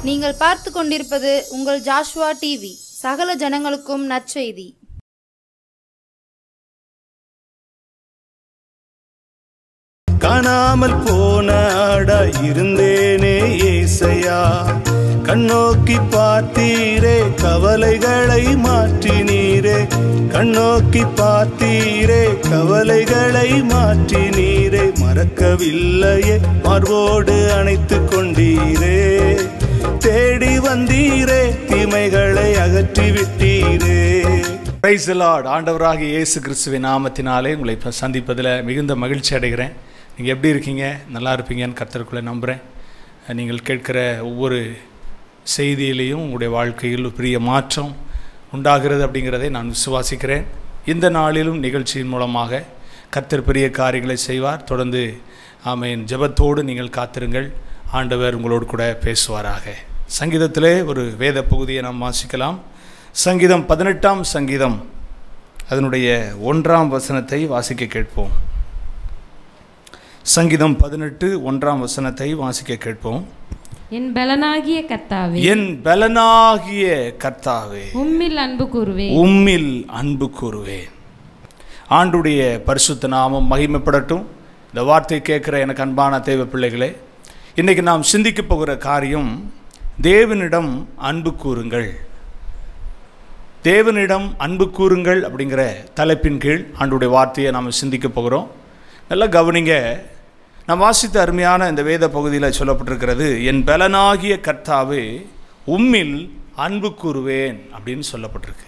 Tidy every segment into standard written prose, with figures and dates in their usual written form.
நீங்கள் பார்த்து கொண்டிருப்பது உங்கள் ஜாஷ்வா டிவி. சகல ஜனங்களுக்கும் நற்செய்தி. காணாமல் போன ஆடா இருந்தேனே ஏசையா, கண்ணோக்கி பார்த்தீரே கவலைகளை மாற்றினீரே, கண்ணோக்கி பார்த்தீரே கவலைகளை மாற்றினீரே, மறக்கவில்லையே மார்போடு அணைத்து கொண்டீரே, தேடி வந்தீரே தீமைகளை அகற்றி விட்டீரே. Praise the Lord. ஆண்டவராகிய இயேசு கிறிஸ்துவின் நாமத்தினாலே உங்களை இப்போ சந்திப்பதில் மிகுந்த மகிழ்ச்சி அடைகிறேன். நீங்கள் எப்படி இருக்கீங்க? நல்லா இருப்பீங்கன்னு கர்த்தருக்குள்ளே நம்புகிறேன். நீங்கள் கேட்கிற ஒவ்வொரு செய்தியிலையும் உங்களுடைய வாழ்க்கையில் பெரிய மாற்றம் உண்டாகிறது அப்படிங்கிறதை நான் விசுவாசிக்கிறேன். இந்த நாளிலும் நிகழ்ச்சியின் மூலமாக கர்த்தர் பெரிய காரியங்களை செய்வார். தொடர்ந்து ஆமென் ஜெபத்தோடு நீங்கள் காத்திருங்கள். ஆண்டவர் உங்களோடு கூட பேசுவாராக. சங்கீதத்திலே ஒரு வேத பகுதியை நாம் வாசிக்கலாம். சங்கீதம் 18ஆம் சங்கீதம் அதனுடைய 1ஆம் வசனத்தை வாசிக்க கேட்போம். சங்கீதம் 18 1ஆம் வசனத்தை வாசிக்க கேட்போம். என் பலனாகிய கர்த்தாவே, என் பலனாகிய கர்த்தாவே, உம்மில் அன்பு கூறுவேன், உம்மில் அன்பு கூறுவேன். ஆண்டுடைய பரிசுத்த நாமம் மகிமைப்படட்டும். இந்த வார்த்தை கேட்கிற எனக்கு அன்பான தேவ பிள்ளைகளே, இன்றைக்கி நாம் சிந்திக்க போகிற காரியம் தேவனிடம் அன்பு கூறுங்கள். தேவனிடம் அன்பு கூறுங்கள் அப்படிங்கிற தலைப்பின் கீழ் ஆண்டுடைய வார்த்தையை நாம் சிந்திக்க போகிறோம். நல்லா கவனிங்க. நான் வாசித்த அருமையான இந்த வேத பகுதியில் சொல்லப்பட்டிருக்கிறது, என் பலனாகிய கர்த்தாவே உம்மில் அன்பு கூறுவேன் அப்படின்னு சொல்லப்பட்டிருக்கு.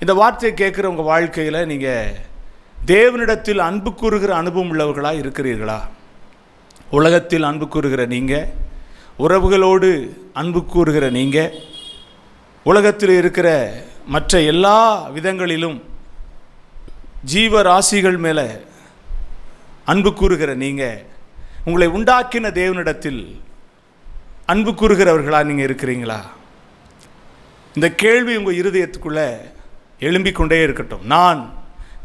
இந்த வார்த்தையை கேட்குற உங்கள் வாழ்க்கையில் நீங்கள் தேவனிடத்தில் அன்பு கூறுகிற அனுபவம் உள்ளவர்களாக இருக்கிறீர்களா? உலகத்தில் அன்பு கூறுகிற நீங்கள், உறவுகளோடு அன்பு கூறுகிற நீங்கள், உலகத்தில் இருக்கிற மற்ற எல்லா விதங்களிலும் ஜீவராசிகள் மேலே அன்பு கூறுகிற நீங்கள், உங்களை உண்டாக்கின தேவனிடத்தில் அன்பு கூறுகிறவர்களாக நீங்கள் இருக்கிறீங்களா? இந்த கேள்வி உங்கள் இருதயத்துக்குள்ளே எழும்பிக்கொண்டே இருக்கட்டும். நான்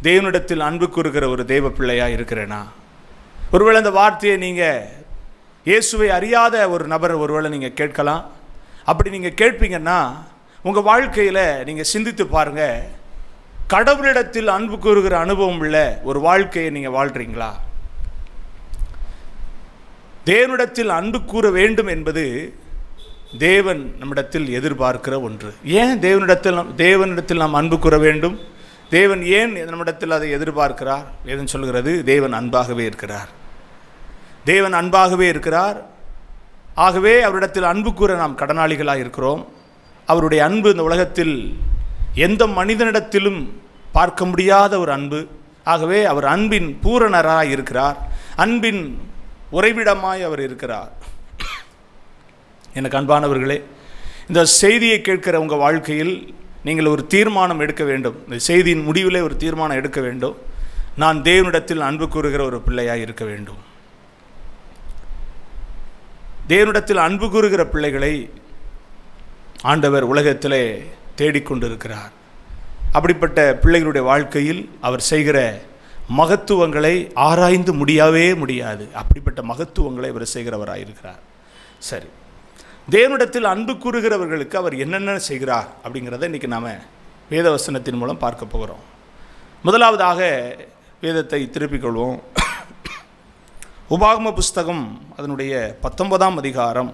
தேவனிடத்தில் அன்பு கூறுகிற ஒரு தேவ பிள்ளையாக இருக்கிறேனா? ஒருவேளை இந்த வார்த்தையை நீங்கள் இயேசுவை அறியாத ஒரு நபர் ஒருவேளை நீங்கள் கேட்கலாம். அப்படி நீங்கள் கேட்பீங்கன்னா உங்கள் வாழ்க்கையில் நீங்கள் சிந்தித்து பாருங்கள், கடவுளிடத்தில் அன்பு கூறுகிற அனுபவம் உள்ள ஒரு வாழ்க்கையை நீங்கள் வாழ்கிறீங்களா? தேவனிடத்தில் அன்பு கூற வேண்டும் என்பது தேவன் நம்மிடத்தில் எதிர்பார்க்கிற ஒன்று. ஏன் தேவனிடத்தில் நாம் அன்பு கூற வேண்டும்? தேவன் ஏன் நம்மிடத்தில் அதை எதிர்பார்க்கிறார்? வேதம் சொல்கிறது, தேவன் அன்பாகவே இருக்கிறார். தேவன் அன்பாகவே இருக்கிறார். ஆகவே அவரிடத்தில் அன்பு கூற நாம் கடனாளிகளாக இருக்கிறோம். அவருடைய அன்பு இந்த உலகத்தில் எந்த மனிதனிடத்திலும் பார்க்க முடியாத ஒரு அன்பு. ஆகவே அவர் அன்பின் பூரணராக இருக்கிறார். அன்பின் உறைவிடமாய் அவர் இருக்கிறார். எனக்கு அன்பானவர்களே, இந்த செய்தியை கேட்கிற உங்கள் வாழ்க்கையில் நீங்கள் ஒரு தீர்மானம் எடுக்க வேண்டும். இந்த செய்தியின் முடிவிலே ஒரு தீர்மானம் எடுக்க வேண்டும். நான் தேவனிடத்தில் அன்பு கூறுகிற ஒரு பிள்ளையாக இருக்க வேண்டும். தேவனிடத்தில் அன்பு கூறுகிற பிள்ளைகளை ஆண்டவர் உலகத்திலே தேடிக்கொண்டிருக்கிறார். அப்படிப்பட்ட பிள்ளைகளுடைய வாழ்க்கையில் அவர் செய்கிற மகத்துவங்களை ஆராய்ந்து முடியாது. அப்படிப்பட்ட மகத்துவங்களை அவர் செய்கிறவராயிருக்கிறார். சரி, தேவனிடத்தில் அன்பு கூறுகிறவர்களுக்கு அவர் என்னென்ன செய்கிறார் அப்படிங்கிறத இன்றைக்கி நாம் வேதவசனத்தின் மூலம் பார்க்க போகிறோம். முதலாவதாக வேதத்தை திருப்பிக் கொள்வோம். உபாகம புஸ்தகம் அதனுடைய 19ஆம் அதிகாரம்.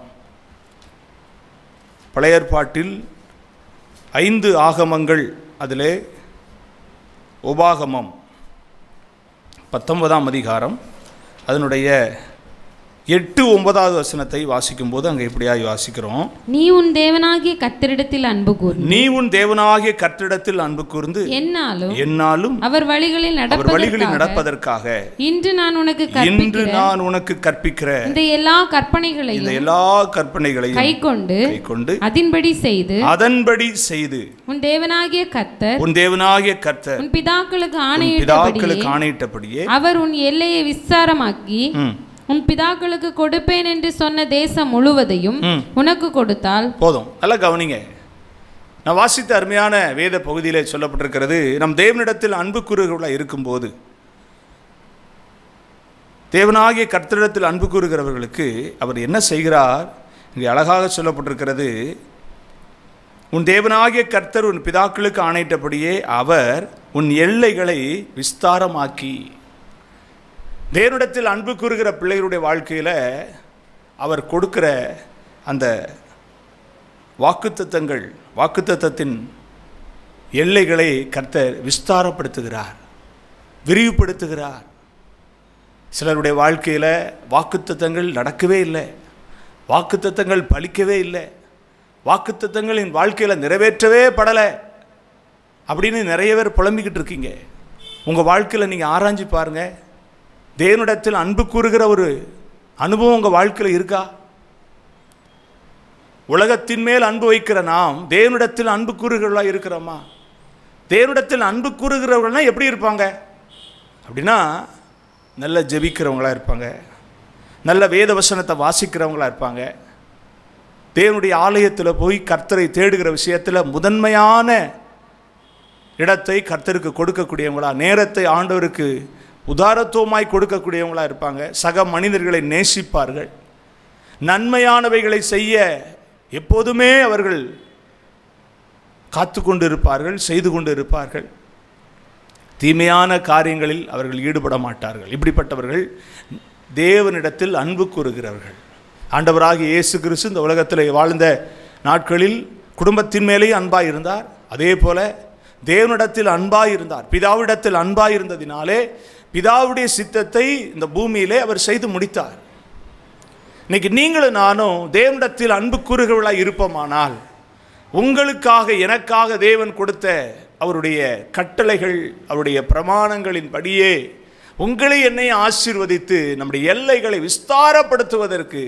பழைய ஏற்பாட்டில் 5 ஆகமங்கள், அதிலே உபாகமம் 19ஆம் அதிகாரம் அதனுடைய 8-9வது வசனத்தை வாசிக்கும் போது அங்கே இப்படியாய் வாசிக்கிறோம். நீ உன் தேவனாகிய கர்த்தரிடத்தில் அன்பு கூர்ந்து, நீ உன் தேவனாகிய கர்த்தரிடத்தில் அன்பு கூர்ந்து, என்னாலும் அவர் வழிகளில் நடப்பதற்காக இன்று நான் உனக்கு கற்பிக்கிற இந்த எல்லா கற்பனைகளையும் கைக்கொண்டு அதன்படி செய்து உன் தேவனாகிய கர்த்தர் உன் பிதாக்களுக்கு ஆணையிட்டபடியே அவர் உன் எல்லையை விஸ்தாரமாக்கி உன் பிதாக்களுக்கு கொடுப்பேன் என்று சொன்ன தேசம் முழுவதையும் உனக்கு கொடுத்தால் போதும். நல்லா கவனிங்க. நான் வாசித்த அருமையான வேத பகுதியிலே சொல்லப்பட்டிருக்கிறது, நம் தேவனிடத்தில் அன்பு கூறுகிறவர்களாக இருக்கும்போது, தேவனாகிய கர்த்தரிடத்தில் அன்பு கூறுகிறவர்களுக்கு அவர் என்ன செய்கிறார்? இங்கே அழகாக சொல்லப்பட்டிருக்கிறது, உன் தேவனாகிய கர்த்தர் உன் பிதாக்களுக்கு ஆணையிட்டபடியே அவர் உன் எல்லைகளை விஸ்தாரமாக்கி. தேவனிடத்தில் அன்பு கூறுகிற பிள்ளைகளுடைய வாழ்க்கையில் அவர் கொடுக்கிற அந்த வாக்குத்தத்தத்தின் எல்லைகளை கர்த்தர் விஸ்தாரப்படுத்துகிறார், விரிவுபடுத்துகிறார். சிலருடைய வாழ்க்கையில் வாக்குத்தத்தங்கள் நடக்கவே இல்லை, வாக்குத்தத்தங்கள் பலிக்கவே இல்லை, வாக்குத்தத்தங்கள் என் வாழ்க்கையில் நிறைவேற்றவே படலை அப்படின்னு நிறைய பேர் புலம்பிக்கிட்டு இருக்கீங்க. உங்கள் வாழ்க்கையில் நீங்கள் ஆராய்ஞ்சு பாருங்கள், தேவனிடத்தில் அன்பு கூறுகிற ஒரு அனுபவம் உங்கள் வாழ்க்கையில் இருக்கா? உலகத்தின் மேல் அன்பு வைக்கிற நாம் தேவனிடத்தில் அன்பு கூறுகிறவர்களாக இருக்கிறோமா? தேவனிடத்தில் அன்பு கூறுகிறவர்கள்னா எப்படி இருப்பாங்க அப்படின்னா, நல்ல ஜெபிக்கிறவங்களாக இருப்பாங்க, நல்ல வேத வசனத்தை வாசிக்கிறவங்களாக இருப்பாங்க, தேவனுடைய ஆலயத்தில் போய் கர்த்தரை தேடுகிற விஷயத்தில் முதன்மையான இடத்தை கர்த்தருக்கு கொடுக்கக்கூடியவங்களா, நேரத்தை ஆண்டவருக்கு உதாரத்துவமாய் கொடுக்கக்கூடியவங்களாக இருப்பாங்க, சக மனிதர்களை நேசிப்பார்கள், நன்மையானவைகளை செய்ய எப்போதுமே அவர்கள் காத்து கொண்டு இருப்பார்கள், செய்து கொண்டு இருப்பார்கள், தீமையான காரியங்களில் அவர்கள் ஈடுபட மாட்டார்கள். இப்படிப்பட்டவர்கள் தேவனிடத்தில் அன்பு கூறுகிறவர்கள். ஆண்டவராகிய இயேசு கிறிஸ்து இந்த உலகத்தில் வாழ்ந்த நாட்களில் குடும்பத்தின் மேலேயும் அன்பாய் இருந்தார், அதே போல தேவனிடத்தில் அன்பாய் இருந்தார். பிதாவிடத்தில் அன்பாய் இருந்ததினாலே பிதாவுடைய சித்தத்தை இந்த பூமியிலே அவர் செய்து முடித்தார். இன்னைக்கு நீங்களும் நானும் தேவனிடத்தில் அன்பு கூறுகிறவர்களாக இருப்போமானால், உங்களுக்காக எனக்காக தேவன் கொடுத்த அவருடைய கட்டளைகள், அவருடைய பிரமாணங்களின் படியே உங்களை என்னை ஆசீர்வதித்து நம்முடைய எல்லைகளை விஸ்தாரப்படுத்துவதற்கு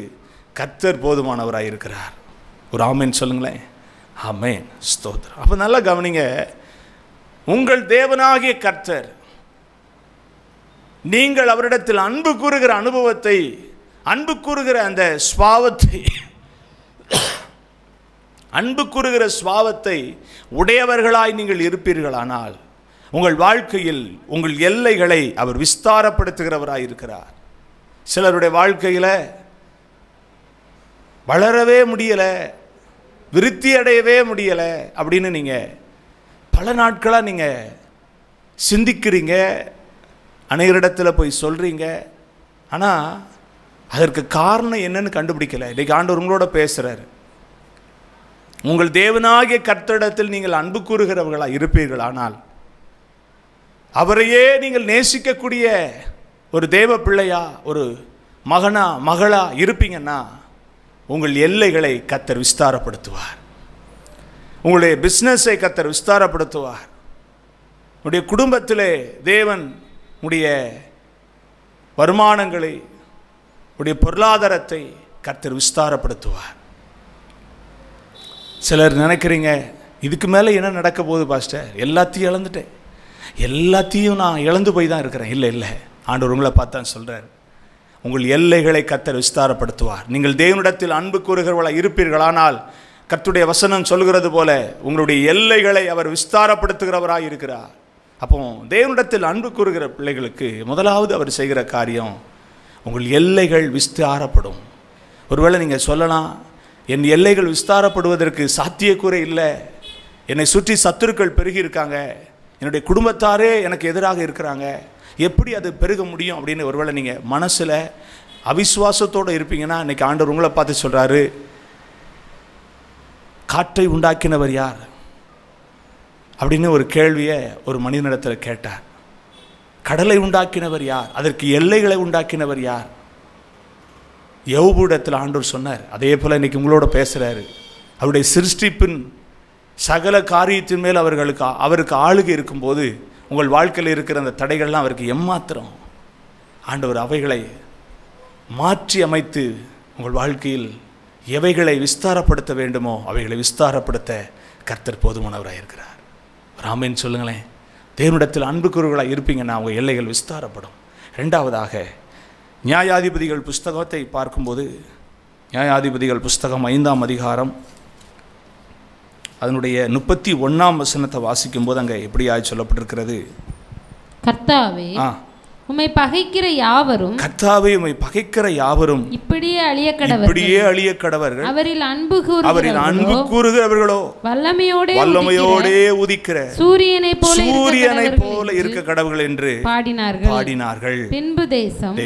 கர்த்தர் போதுமானவராக இருக்கிறார். ஒரு ஆமேன் சொல்லுங்களேன். ஆமேன், ஸ்தோத்திரம். அப்போ நல்லா கவனிங்க, உங்கள் தேவனாகிய கர்த்தர், நீங்கள் அவரிடத்தில் அன்பு கூறுகிற அனுபவத்தை, அன்பு கூறுகிற அந்த சுபாவத்தை, அன்பு கூறுகிற சுபாவத்தை உடையவர்களாய் நீங்கள் இருப்பீர்களானால் உங்கள் வாழ்க்கையில் உங்கள் எல்லைகளை அவர் விஸ்தாரப்படுத்துகிறவராய் இருக்கிறார். சிலருடைய வாழ்க்கையில் வளரவே முடியலை, விருத்தி அடையவே முடியலை அப்படின்னு நீங்கள் பல நாட்களாக நீங்கள் சிந்திக்கிறீங்க, அநேகரிடத்தில் போய் சொல்கிறீங்க. ஆனால் அதற்கு காரணம் என்னன்னு கண்டுபிடிக்கலை. இன்றைக்கு ஆண்டவர் உங்களோட பேசுகிறார். உங்கள் தேவனாகிய கர்த்தரிடத்தில் நீங்கள் அன்பு கூறுகிறவர்களாக இருப்பீர்களானால், அவரையே நீங்கள் நேசிக்கக்கூடிய ஒரு தேவ பிள்ளையா, ஒரு மகனா மகளா இருப்பீங்கன்னா உங்கள் எல்லைகளை கர்த்தர் விஸ்தாரப்படுத்துவார். உங்களுடைய பிஸ்னஸை கர்த்தர் விஸ்தாரப்படுத்துவார். உங்களுடைய குடும்பத்திலே தேவன் உடைய வருமானங்களை, உடைய பொருளாதாரத்தை கர்த்தர் விஸ்தாரப்படுத்துவார். சிலர் நினைக்கிறீங்க, இதுக்கு மேலே என்ன நடக்க போகுது பாஸ்டர், எல்லாத்தையும் இழந்துட்டேன், எல்லாத்தையும் நான் இழந்து போய் தான் இருக்கிறேன். இல்லை இல்லை, ஆண்டவர் உங்களை பார்த்தா சொல்கிறார், உங்கள் எல்லைகளை கர்த்தர் விஸ்தாரப்படுத்துவார். நீங்கள் தேவனிடத்தில் அன்பு கூறுகிறவர்களாக இருப்பீர்களானால், கர்த்தருடைய வசனம் சொல்கிறது போல உங்களுடைய எல்லைகளை அவர் விஸ்தாரப்படுத்துகிறவராக இருக்கிறார். அப்போ தேவனிடத்தில் அன்பு கூறுகிற பிள்ளைகளுக்கு முதலாவது அவர் செய்கிற காரியம், உங்கள் எல்லைகள் விஸ்தாரப்படும். ஒருவேளை நீங்கள் சொல்லலாம், என் எல்லைகள் விஸ்தாரப்படுவதற்கு சாத்தியக்கூறே இல்லை, என்னை சுற்றி சத்துருக்கள் பெருகி இருக்காங்க, என்னுடைய குடும்பத்தாரே எனக்கு எதிராக இருக்கிறாங்க, எப்படி அது பெருக முடியும் அப்படின்னு ஒருவேளை நீங்கள் மனசில் அவிசுவாசத்தோடு இருப்பீங்கன்னா, இன்றைக்கி ஆண்டவர் உங்களை பார்த்து சொல்கிறாரு, காற்றை உண்டாக்கினவர் யார் அப்படின்னு ஒரு கேள்வியை ஒரு மனிதனிடத்தில் கேட்டார். கடலை உண்டாக்கினவர் யார், அதற்கு எல்லைகளை உண்டாக்கினவர் யார்? யோபுவிடத்தில் ஆண்டவர் சொன்னார். அதே போல் இன்றைக்கி உங்களோட பேசுகிறாரு. அவருடைய சிருஷ்டிப்பின் சகல காரியத்தின் மேல் அவருக்கு ஆளுகை இருக்கும்போது உங்கள் வாழ்க்கையில் இருக்கிற அந்த தடைகள்லாம் அவருக்கு எம்மாத்திரம். ஆண்டவர் அவைகளை மாற்றி அமைத்து உங்கள் வாழ்க்கையில் எவைகளை விஸ்தாரப்படுத்த வேண்டுமோ அவைகளை விஸ்தாரப்படுத்த கர்த்தர் போதுமானவராக இருக்கிறார். ராமேன் சொல்லுங்களேன். தேவனிடத்தில் அன்புக்குரியவர்களாக இருப்பீங்கன்னா அவங்க எல்லைகள் விஸ்தாரப்படும். ரெண்டாவதாக, நியாயாதிபதிகள் புஸ்தகத்தை பார்க்கும்போது, நியாயாதிபதிகள் புஸ்தகம் 5ஆம் அதிகாரம் அதனுடைய 31ஆம் வசனத்தை வாசிக்கும்போது அங்கே எப்படியாய் சொல்லப்பட்டிருக்கிறது, கர்த்தாவே உம்மை பகைக்கிற யாவரும், கர்த்தாவே உம்மை பகைக்கிற யாவரும் இப்படியே அழிய கடவர்கள். அவரில் அன்பு கூறுகிறவர்களோ வல்லமையோடே உதிக்கிற சூரியனை போல இருக்க கடவுள் என்று பாடினார்கள். பின்பு தேசம்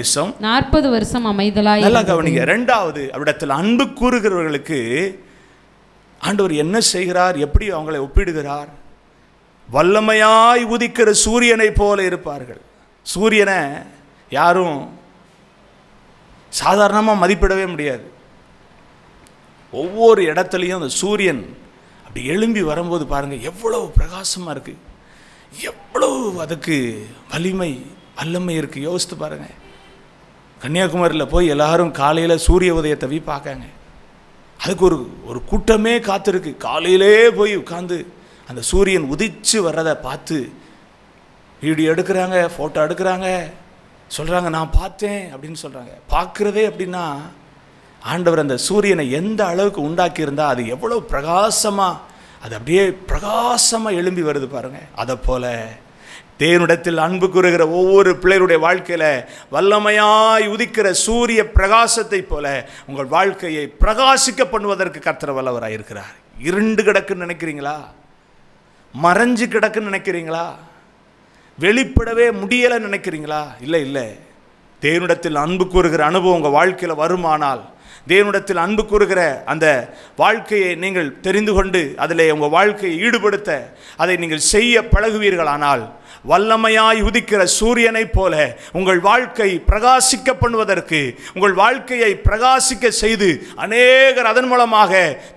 40 வருஷம் அமைதலாய். நல்லா கவனிங்க. இரண்டாவது, அவ்விடத்தில் அன்பு கூறுகிறவர்களுக்கு ஆண்டவர் என்ன செய்கிறார்? எப்படி அவங்களை ஒப்பிடுகிறார்? வல்லமையாய் உதிக்கிற சூரியனை போல இருப்பார்கள். சூரியனை யாரும் சாதாரணமாக மதிப்பிடவே முடியாது. ஒவ்வொரு இடத்துலையும் அந்த சூரியன் அப்படி எழும்பி வரும்போது பாருங்கள், எவ்வளவு பிரகாசமாக இருக்குது, எவ்வளவு அதுக்கு வல்லமை இருக்குது. யோசித்து பாருங்கள். கன்னியாகுமரியில் போய் எல்லாரும் காலையில் சூரிய உதயத்தை போய் பார்க்காங்க. அதுக்கு ஒரு கூட்டமே காத்திருக்கு. காலையிலே போய் உட்காந்து அந்த சூரியன் உதிச்சு வர்றதை பார்த்து வீடியோ எடுக்கிறாங்க, ஃபோட்டோ எடுக்கிறாங்க, சொல்கிறாங்க நான் பார்த்தேன் அப்படின்னு சொல்கிறாங்க. பார்க்குறதே அப்படின்னா ஆண்டவர் அந்த சூரியனை எந்த அளவுக்கு உண்டாக்கியிருந்தால் அது எவ்வளோ பிரகாசமாக, அது அப்படியே பிரகாசமாக எழும்பி வருது பாருங்கள். அதை போல் தேவனிடத்தில் அன்பு கூறுகிற ஒவ்வொரு பிள்ளைகளுடைய வாழ்க்கையில் வல்லமையாய் உதிக்கிற சூரிய பிரகாசத்தை போல உங்கள் வாழ்க்கையை பிரகாசிக்க பண்ணுவதற்கு கர்த்தர் வல்லவராக இருக்கிறார். இருண்டு கிடக்குன்னு நினைக்கிறீங்களா? மறைஞ்சு கிடக்குன்னு நினைக்கிறீங்களா? வெளிப்படவே முடியலைன்னு நினைக்கிறீங்களா? இல்லை. தேவனிடத்தில் அன்பு கூறுகிற அனுபவம் உங்கள் வாழ்க்கையில் வருமானால், தேவனிடத்தில் அன்பு கூறுகிற அந்த வாழ்க்கையை நீங்கள் தெரிந்து கொண்டு அதில் உங்கள் வாழ்க்கையை ஈடுபடுத்த அதை நீங்கள் செய்ய பழகுவீர்களானால், வல்லமையாய் உதிக்கிற சூரியனை போல உங்கள் வாழ்க்கை பிரகாசிக்க பண்ணுவதற்கு, உங்கள் வாழ்க்கையை பிரகாசிக்க செய்து அநேகர் அதன் மூலமாக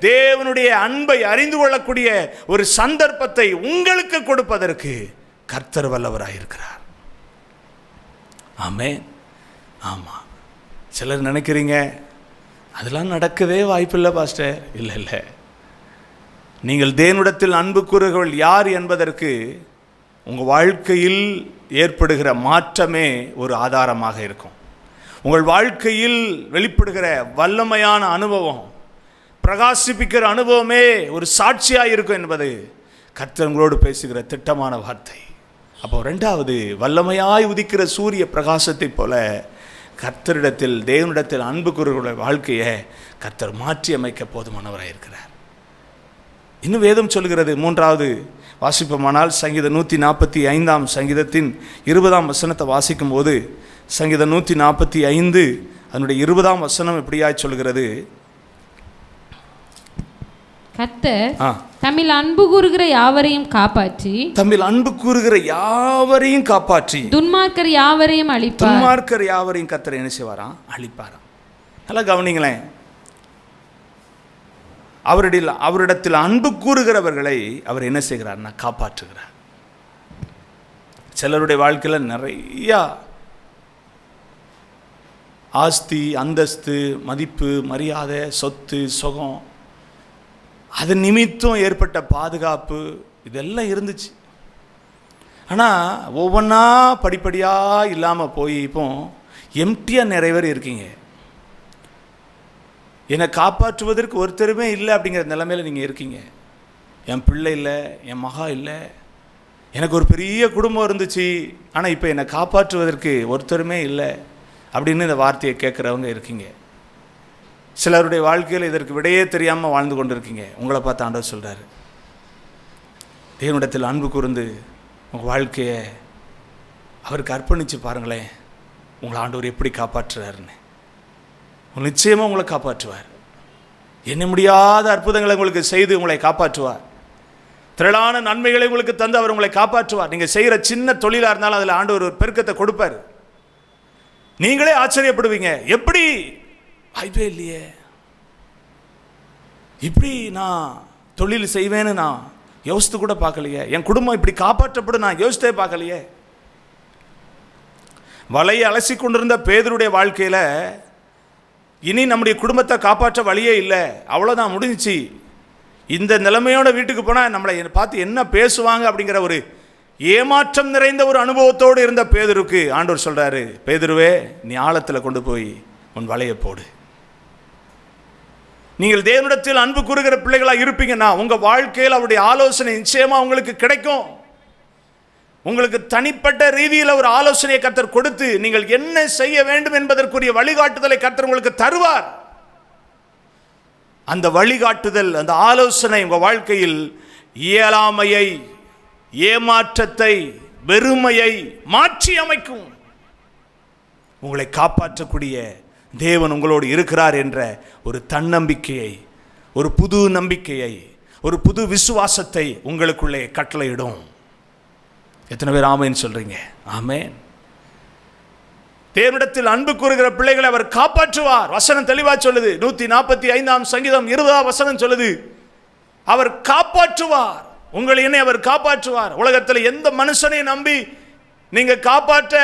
தேவனுடைய அன்பை அறிந்து கொள்ளக்கூடிய ஒரு சந்தர்ப்பத்தை உங்களுக்கு கொடுப்பதற்கு கர்த்தர் வல்லவராயிருக்கிறார். ஆமென். ஆமாம். சிலர் நினைக்கிறீங்க அதெல்லாம் நடக்கவே வாய்ப்பில்லை பாஸ்டர். இல்லை. நீங்கள் தேவனிடத்தில் அன்பு கூறுகிறவர்கள் யார் என்பதற்கு உங்கள் வாழ்க்கையில் ஏற்படுகிற மாற்றமே ஒரு ஆதாரமாக இருக்கும். உங்கள் வாழ்க்கையில் வெளிப்படுகிற வல்லமையான அனுபவம், பிரகாசிப்பிக்கிற அனுபவமே ஒரு சாட்சியாக இருக்கும் என்பது கர்த்தர் உங்களோடு பேசுகிற திட்டமான வார்த்தை. அப்போ ரெண்டாவது, வல்லமையாய் உதிக்கிற சூரிய பிரகாசத்தை போல கர்த்தரிடத்தில் தேவனிடத்தில் அன்பு கூறுகிற வாழ்க்கையை கர்த்தர் மாற்றி அமைக்க போதுமானவராக இருக்கிறார். இன்னும் வேதம் சொல்கிறது. மூன்றாவது வாசிப்போமானால் சங்கீதம் 145 சங்கீதத்தின் 20 வசனத்தை வாசிக்கும் போது, சங்கீதம் 145 அதனுடைய 20 வசனம் எப்படியாய் சொல்கிறது? கர்த்தர் தம்மில் அன்பு கூறுகிற யாவரையும் காப்பாற்றி துன்மார்க்கர் யாவரையும் கர்த்தர் என்ன செய்வாராம்? அழிப்பாராம். நல்லா கவனிங்களேன். அவரிடத்தில் அன்பு கூறுகிறவர்களை அவர் என்ன செய்கிறார்னா காப்பாற்றுகிறார். சிலருடைய வாழ்க்கையில் நிறையா ஆஸ்தி, அந்தஸ்து, மதிப்பு, மரியாதை, சொத்து, சுகம், அது நிமித்தம் ஏற்பட்ட பாதுகாப்பு இதெல்லாம் இருந்துச்சு. ஆனால் ஒவ்வொன்றா படிப்படியாக இல்லாமல் போய் இப்போ எம்டியாக நிறைய பேர் இருக்கீங்க. என்னை காப்பாற்றுவதற்கு ஒருத்தருமே இல்லை அப்படிங்கிற நிலைமையில் நீங்கள் இருக்கீங்க. என் பிள்ளை இல்லை, என் மகா இல்லை, எனக்கு ஒரு பெரிய குடும்பம் இருந்துச்சு, ஆனால் இப்போ என்னை காப்பாற்றுவதற்கு ஒருத்தருமே இல்லை அப்படின்னு இந்த வார்த்தையை கேட்குறவங்க இருக்கீங்க. சிலருடைய வாழ்க்கையில் இதற்கு விடையே தெரியாமல் வாழ்ந்து கொண்டு இருக்கீங்க. உங்களை பார்த்து ஆண்டவர் சொல்கிறாரு, தேவனிடத்தில் அன்பு கூர்ந்து உங்கள் வாழ்க்கையை அவருக்கு அர்ப்பணித்து பாருங்களேன், உங்களை ஆண்டவர் எப்படி காப்பாற்றுறாருன்னு. நிச்சயமாக உங்களை காப்பாற்றுவார். எண்ண முடியாத அற்புதங்களை உங்களுக்கு செய்து உங்களை காப்பாற்றுவார். திரளான நன்மைகளை உங்களுக்கு தந்து அவர் உங்களை காப்பாற்றுவார். நீங்கள் செய்கிற சின்ன தொழிலாக இருந்தாலும் அதில் ஆண்டவர் ஒரு பெருக்கத்தை கொடுப்பார். நீங்களே ஆச்சரியப்படுவீங்க, எப்படி வாய்ப்பே இல்லையே, இப்படி நான் தொழில் செய்வேன்னு நான் யோசித்து கூட பார்க்கலையே, என் குடும்பம் இப்படி காப்பாற்றப்படும் நான் யோசித்தே பார்க்கலையே. வலையை அலசி கொண்டிருந்த பேதுருடைய வாழ்க்கையில் இனி நம்முடைய குடும்பத்தை காப்பாற்ற வழியே இல்லை, அவ்வளோதான், முடிஞ்சிச்சு. இந்த நிலைமையோட வீட்டுக்கு போனால் நம்மளை பார்த்து என்ன பேசுவாங்க அப்படிங்கிற ஒரு ஏமாற்றம் நிறைந்த ஒரு அனுபவத்தோடு இருந்த பேதுருக்கு ஆண்டவர் சொல்கிறாரு, பேதுருவே நீ ஆழத்தில் கொண்டு போய் உன் வலையை போடு. நீங்கள் தேவனிடத்தில் அன்பு கூறுகிற பிள்ளைகளாக இருப்பீங்கன்னா உங்கள் வாழ்க்கையில் அவருடைய ஆலோசனை நிச்சயமாக உங்களுக்கு கிடைக்கும். உங்களுக்கு தனிப்பட்ட ரீதியில் ஒரு ஆலோசனையை கர்த்தர் கொடுத்து நீங்கள் என்ன செய்ய வேண்டும் என்பதற்குரிய வழிகாட்டுதலை கர்த்தர் உங்களுக்கு தருவார். அந்த வழிகாட்டுதல், அந்த ஆலோசனை உங்கள் வாழ்க்கையில் இயலாமையை, ஏமாற்றத்தை, வெறுமையை மாற்றி அமைக்கும். உங்களை காப்பாற்றக்கூடிய தேவன் உங்களோடு இருக்கிறார் என்ற ஒரு தன்னம்பிக்கையை, ஒரு புது நம்பிக்கையை, ஒரு புது விசுவாசத்தை உங்களுக்குள்ளே கட்டளையிடும். எத்தனை பேர் ஆமேன்னு சொல்றீங்க? ஆமேன். தேவனிடத்தில் அன்பு கூறுகிற பிள்ளைகளை அவர் காப்பாற்றுவார். வசனம் தெளிவா சொல்லுது. 145 சங்கீதம் 20 வசனம் சொல்லுது, அவர் காப்பாற்றுவார். உங்களை என்னை அவர் காப்பாற்றுவார். உலகத்தில் எந்த மனுஷனை நம்பி நீங்க காப்பாற்ற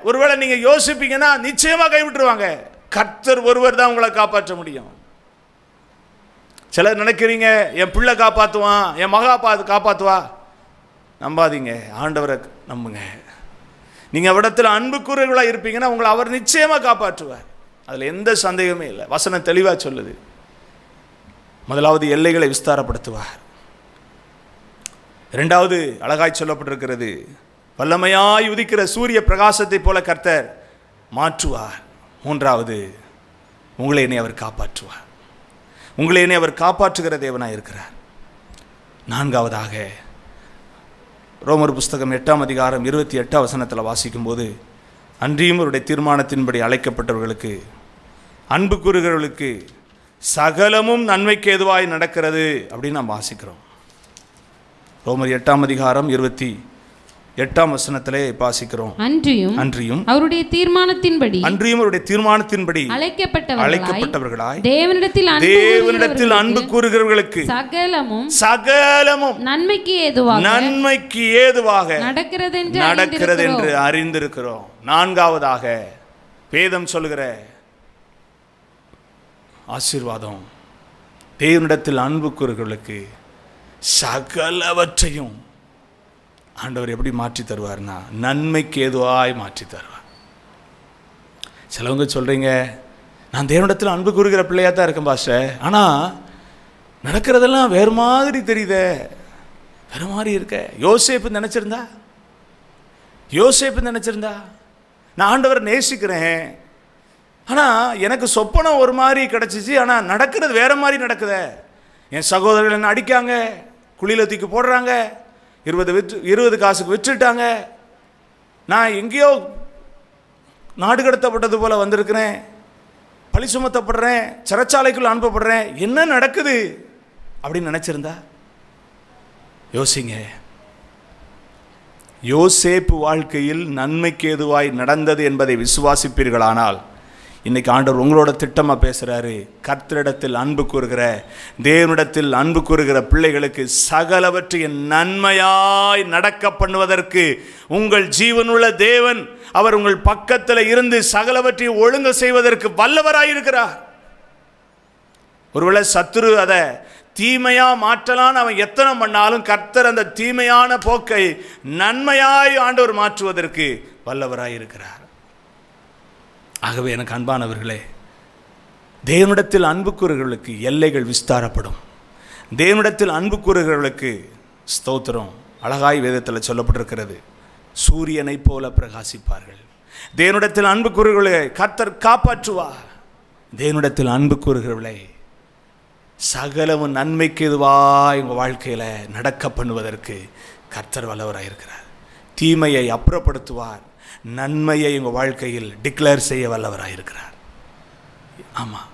ஒருவேளை நீங்க யோசிப்பீங்கன்னா நிச்சயமா கைவிட்டுருவாங்க. கர்த்தர் ஒருவர் தான் உங்களை காப்பாற்ற முடியும். சிலர் நினைக்கிறீங்க என் பிள்ளை காப்பாற்றுவான், என் மகா காப்பாற்றுவா. நம்பாதீங்க, ஆண்டவரை நம்புங்க. நீங்கள் அவரிடத்தில் அன்புக்குரியவர்களாக இருப்பீங்கன்னா உங்களை அவர் நிச்சயமாக காப்பாற்றுவார். அதில் எந்த சந்தேகமே இல்லை. வசனம் தெளிவாக சொல்லுது. முதலாவது எல்லைகளை விஸ்தாரப்படுத்துவார். இரண்டாவது அழகாய் சொல்லப்பட்டிருக்கிறது, வல்லமையாய் உதிக்கிற சூரிய பிரகாசத்தை போல கர்த்தர் மாற்றுவார். மூன்றாவது, உங்களை என்னை அவர் காப்பாற்றுவார். உங்களை என்னை அவர் காப்பாற்றுகிற தேவனாக இருக்கிறார். நான்காவதாக ரோமர் புஸ்தகம் 8 அதிகாரம் 28 வசனத்தில் வாசிக்கும்போது, அன்றியும் அவருடைய தீர்மானத்தின்படி அழைக்கப்பட்டவர்களுக்கு, அன்பு கூறுகிறவர்களுக்கு சகலமும் நன்மைக்கு ஏதுவாய் நடக்கிறது அப்படின்னு நாம் வாசிக்கிறோம். ரோமர் 8 அதிகாரம் 28 வசனத்திலே வாசிக்கிறோம். அன்றியும் அவருடைய தீர்மானத்தின்படி அழைக்கப்பட்டவர்களாய் தேவனிடத்தில் அன்பு கூறுகிறவர்களுக்கு சகலமும் நன்மைக்கு ஏதுவாக நடக்கிறது என்று அறிந்திருக்கிறோம். நான்காவதாக வேதம் சொல்லுகிற ஆசீர்வாதம், தேவனிடத்தில் அன்பு கூறுகிறவர்களுக்கு சகலவற்றையும் ஆண்டவர் எப்படி மாற்றி தருவார்னா நன்மைக்கு ஏதுவாய் மாற்றி தருவார். சிலவங்க சொல்றீங்க, நான் தேவனிடத்தில் அன்பு கூறுகிற பிள்ளையா தான் இருக்கேன் பாஸ்டர், ஆனால் நடக்கிறதெல்லாம் வேறு மாதிரி தெரியுதே, வேறு மாதிரி இருக்க. யோசேப்பு நினச்சிருந்தா நான் ஆண்டவரை நேசிக்கிறேன், ஆனால் எனக்கு சொப்பனம் ஒரு மாதிரி கிடச்சிச்சு, ஆனால் நடக்கிறது வேறு மாதிரி நடக்குதே. என் சகோதரர்கள் என்ன அடிக்காங்க, குழியில் தூக்கி போடுறாங்க, 20 காசுக்கு விற்றுட்டாங்க, நான் எங்கேயோ நாடு கடத்தப்பட்டது போல் வந்திருக்கிறேன், பழி சுமத்தப்படுறேன், சிறைச்சாலைக்குள்ள அனுப்பப்படுறேன், என்ன நடக்குது அப்படின்னு நினச்சிருந்தா யோசிங்க. யோசேப்பு வாழ்க்கையில் நன்மைக்கு ஏதுவாய் நடந்தது என்பதை விசுவாசிப்பீர்களானால், இன்னைக்கு ஆண்டவர் உங்களோட திட்டமாக பேசுகிறாரு. கர்த்தரிடத்தில் அன்பு கூறுகிற, தேவனிடத்தில் அன்பு கூறுகிற பிள்ளைகளுக்கு சகலவற்றையும் நன்மையாய் நடக்க பண்ணுவதற்கு உங்கள் ஜீவனுள்ள தேவன் அவர் உங்கள் பக்கத்தில் இருந்து சகலவற்றையும் ஒழுங்கு செய்வதற்கு வல்லவராயிருக்கிறார். ஒருவேளை சத்துரு அதை தீமையா மாற்றலான்னு அவன் எத்தனை பண்ணாலும் கர்த்தர் அந்த தீமையான போக்கை நன்மையாய் ஆண்டவர் மாற்றுவதற்கு வல்லவராயிருக்கிறார். ஆகவே எனக்கு அன்பானவர்களே, தேவனிடத்தில் அன்பு கூறுகிறவர்களுக்கு எல்லைகள் விஸ்தாரப்படும். தேவனிடத்தில் அன்பு கூறுகிறவர்களுக்கு ஸ்தோத்திரம். அழகாய் வேதத்தில் சொல்லப்பட்டிருக்கிறது, சூரியனை போல பிரகாசிப்பார்கள். தேவனிடத்தில் அன்பு கூறுகிறவர்களை கர்த்தர் காப்பாற்றுவார். தேவனிடத்தில் அன்பு கூறுகிறவர்களை சகலமும் நன்மைக்கு எதுவாய் உங்கள் வாழ்க்கையில் நடக்க பண்ணுவதற்கு கர்த்தர் வல்லவராயிருக்கிறார். தீமையை அப்புறப்படுத்துவார், நன்மையை உங்கள் வாழ்க்கையில் டிக்ளேர் செய்ய வல்லவராயிருக்கிறார். ஆமாம்,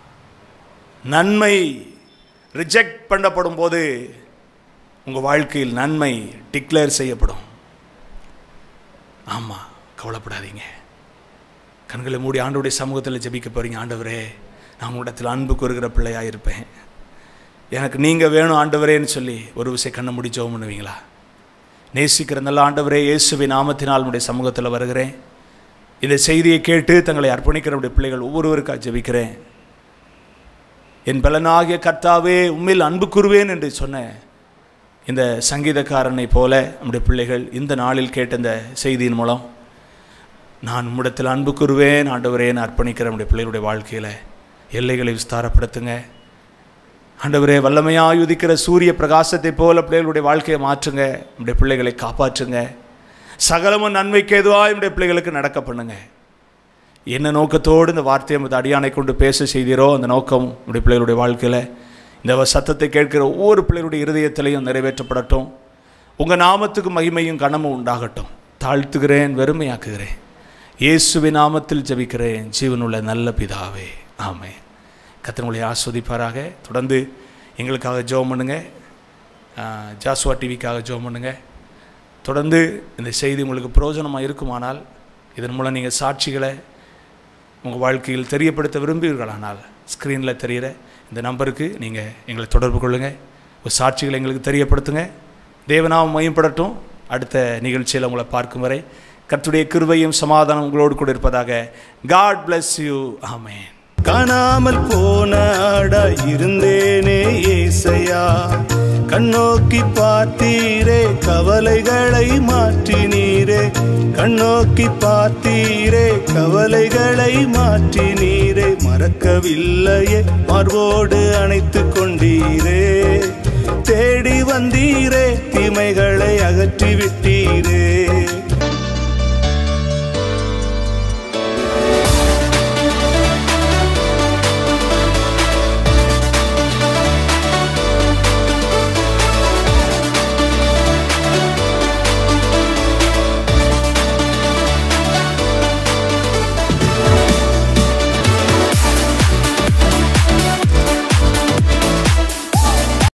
நன்மை ரிஜெக்ட் பண்ணப்படும் போது உங்கள் வாழ்க்கையில் நன்மை டிக்ளேர் செய்யப்படும். ஆமாம், கவலைப்படாதீங்க. கண்களை மூடி ஆண்டவருடைய சமூகத்தில் ஜெபிக்க போகிறீங்க. ஆண்டவரே, நான் உங்களிடத்தில் அன்பு கூறுகிற பிள்ளையாக இருப்பேன், எனக்கு நீங்கள் வேணும் ஆண்டவரேன்னு சொல்லி ஒரு விஷயம் கண்ணை மூடி ஜெபம் பண்ணுவீங்களா? நேசிக்கிற நல்ல ஆண்டவரே, இயேசுவின் நாமத்தினால் உடைய சமூகத்தில் வருகிறேன். இந்த செய்தியை கேட்டு தங்களை அர்ப்பணிக்கிறவருடைய பிள்ளைகள் ஒவ்வொருவருக்காக ஜெபிக்கிறேன். என் பலனாகிய கர்த்தாவே, உம்மில் அன்பு கூறுவேன் என்று சொன்ன இந்த சங்கீதக்காரனை போல நம்முடைய பிள்ளைகள் இந்த நாளில் கேட்ட இந்த செய்தியின் மூலம் நான் உம்மிடத்தில் அன்பு கூறுவேன் ஆண்டவரேன்னு அர்ப்பணிக்கிற நம்முடைய பிள்ளைகளுடைய வாழ்க்கையில் எல்லைகளை விஸ்தாரப்படுத்துங்க ஆண்டவரே. வல்லமையாய் உதிக்கிற சூரிய பிரகாசத்தை போல பிள்ளைகளுடைய வாழ்க்கையை மாற்றுங்க. நம்முடைய பிள்ளைகளை காப்பாற்றுங்க. சகலமும் நன்மைக்கு ஏதுவாக என்னுடைய பிள்ளைகளுக்கு நடக்க பண்ணுங்க. என்ன நோக்கத்தோடு இந்த வார்த்தையை அந்த அடியானை கொண்டு பேச செய்தீரோ அந்த நோக்கம் என்னுடைய பிள்ளைகளுடைய வாழ்க்கையில் இந்த சத்தத்தை கேட்கிற ஒவ்வொரு பிள்ளைகளுடைய இருதயத்திலையும் நிறைவேற்றப்படட்டும். உங்கள் நாமத்துக்கு மகிமையும் கனமும் உண்டாகட்டும். தாழ்த்துகிறேன், வெறுமையாக்குகிறேன். இயேசுவின் நாமத்தில் ஜெபிக்கிறேன் ஜீவனுள்ள நல்ல பிதாவே, ஆமென். கர்த்தர் உங்களை ஆஸ்வதிப்பாராக. தொடர்ந்து எங்களுக்காக ஜெபம் பண்ணுங்க. ஜாஸ்வா டிவிக்காக ஜெபம் பண்ணுங்க. தொடர்ந்து இந்த செய்தி உங்களுக்கு பிரயோஜனமாக இருக்குமானால் இதன் மூலம் நீங்கள் சாட்சிகளை உங்கள் வாழ்க்கையில் தெரியப்படுத்த விரும்புவீர்களானால் ஸ்க்ரீனில் தெரிகிற இந்த நம்பருக்கு நீங்கள் எங்களை தொடர்பு கொள்ளுங்கள். ஒரு சாட்சிகளை எங்களுக்கு தெரியப்படுத்துங்க. தேவநாமம் மையப்படட்டும். அடுத்த நிகழ்ச்சியில் உங்களை பார்க்கும் வரை கர்த்தருடைய கிருபையும் சமாதானம் உங்களோடு கூட இருப்பதாக. God bless you. ஆமென். காணாமல் போன ஆடா இருந்தேனே ஏசையா, கண்ணோக்கி பார்த்தீரே கவலைகளை மாற்றினீரே, கண்ணோக்கி பார்த்தீரே கவலைகளை மாற்றினீரே, மறக்கவில்லையே மார்போடு அணைத்து கொண்டீரே, தேடி வந்தீரே தீமைகளை அகற்றி விட்டீரே.